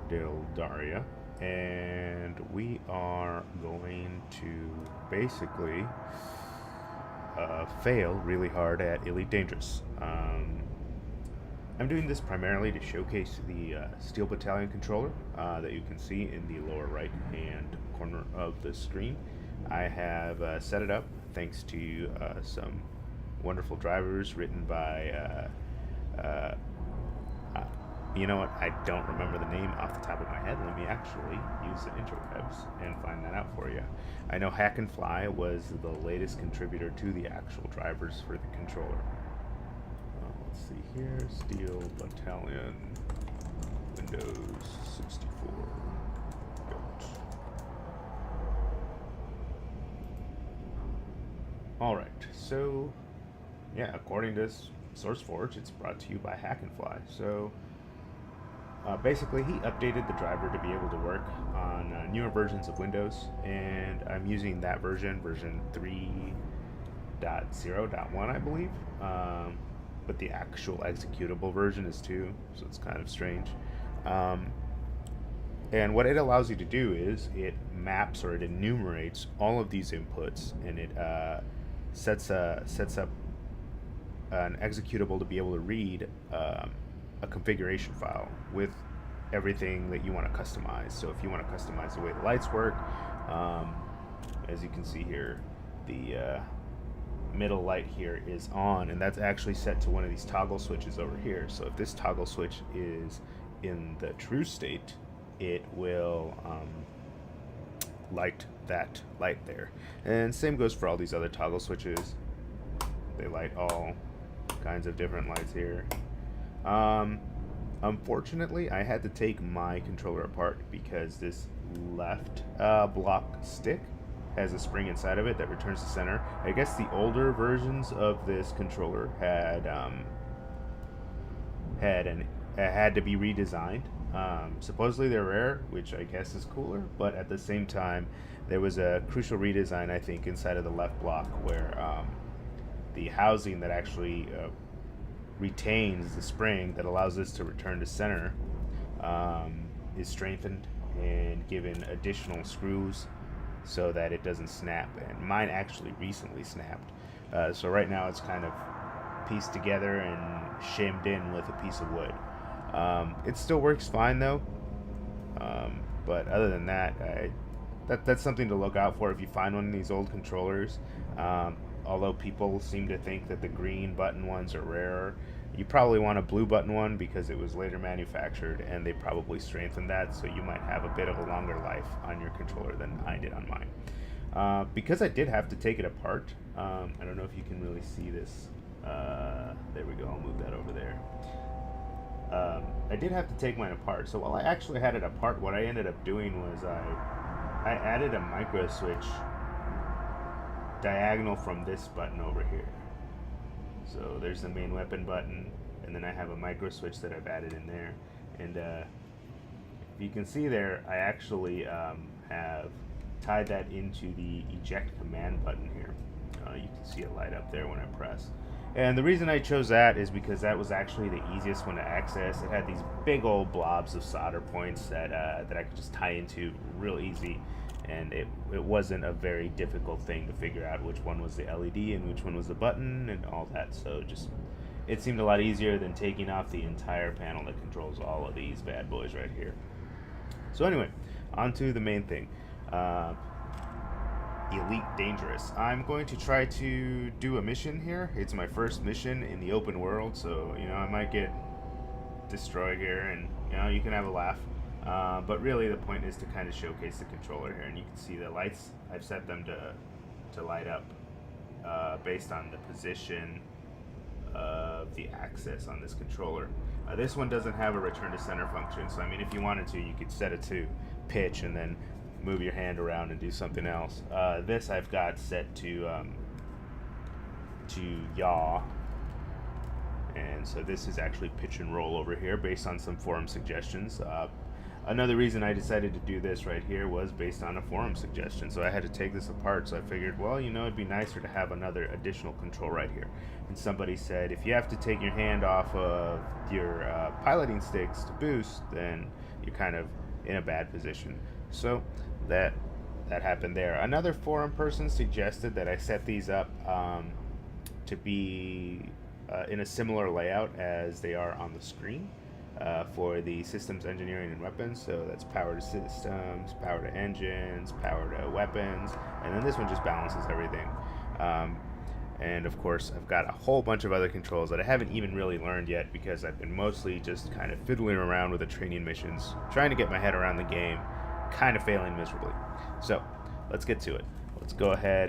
Daria, and we are going to basically fail really hard at Elite Dangerous. I'm doing this primarily to showcase the Steel Battalion controller that you can see in the lower right hand corner of the screen. I have set it up thanks to some wonderful drivers written by uh, you know what? I don't remember the name off the top of my head. Let me actually use the interwebs and find that out for you. I know Hack and Fly was the latest contributor to the actual drivers for the controller. Let's see here. Steel Battalion, Windows 64. Built. Alright, so yeah, according to SourceForge, it's brought to you by Hack and Fly. So basically, he updated the driver to be able to work on newer versions of Windows, and I'm using that version 3.0.1, I believe. But the actual executable version is 2, so it's kind of strange. And what it allows you to do is it maps or it enumerates all of these inputs, and it sets up an executable to be able to read a configuration file with everything that you want to customize. So if you want to customize the way the lights work, as you can see here, the middle light here is on, and that's actually set to one of these toggle switches over here. So if this toggle switch is in the true state, it will light that light there. And same goes for all these other toggle switches. They light all kinds of different lights here. Unfortunately, I had to take my controller apart because this left block stick has a spring inside of it that returns to center. I guess the older versions of this controller had had to be redesigned. Supposedly they're rare, which I guess is cooler, but at the same time, there was a crucial redesign, I think, inside of the left block where the housing that actually retains the spring that allows this to return to center is strengthened and given additional screws so that it doesn't snap. And mine actually recently snapped. So right now it's kind of pieced together and shimmed in with a piece of wood. It still works fine though. But other than that, that's something to look out for if you find one of these old controllers. Although people seem to think that the green button ones are rarer, you probably want a blue button one because it was later manufactured and they probably strengthened that, so you might have a bit of a longer life on your controller than I did on mine. Because I did have to take it apart, I don't know if you can really see this. There we go, I'll move that over there. I did have to take mine apart, so while I actually had it apart, what I ended up doing was I added a micro switch diagonal from this button over here. So there's the main weapon button, and then I have a micro switch that I've added in there. And if you can see there, I actually have tied that into the eject command button here. You can see it light up there when I press. And the reason I chose that is because that was actually the easiest one to access. It had these big old blobs of solder points that I could just tie into real easy. And it wasn't a very difficult thing to figure out which one was the LED and which one was the button and all that. So it seemed a lot easier than taking off the entire panel that controls all of these bad boys right here. So anyway, on to the main thing. Elite Dangerous. I'm going to try to do a mission here. It's my first mission in the open world, so I might get destroyed here, and you can have a laugh. But really the point is to kind of showcase the controller here, and you can see the lights, I've set them to light up based on the position of the axis on this controller. This one doesn't have a return to center function, so I mean if you wanted to, you could set it to pitch and then move your hand around and do something else. This I've got set to yaw. And so this is actually pitch and roll over here based on some forum suggestions. Another reason I decided to do this right here was based on a forum suggestion. So I had to take this apart. So I figured, well, it'd be nicer to have another additional control right here. And somebody said, if you have to take your hand off of your piloting sticks to boost, then you're kind of in a bad position. So that happened there. Another forum person suggested that I set these up to be in a similar layout as they are on the screen. For the systems engineering and weapons. So that's power to systems, power to engines, power to weapons, and then this one just balances everything. And of course, I've got a whole bunch of other controls that I haven't even really learned yet because I've been mostly just kind of fiddling around with the training missions, trying to get my head around the game, kind of failing miserably. So let's get to it. Let's go ahead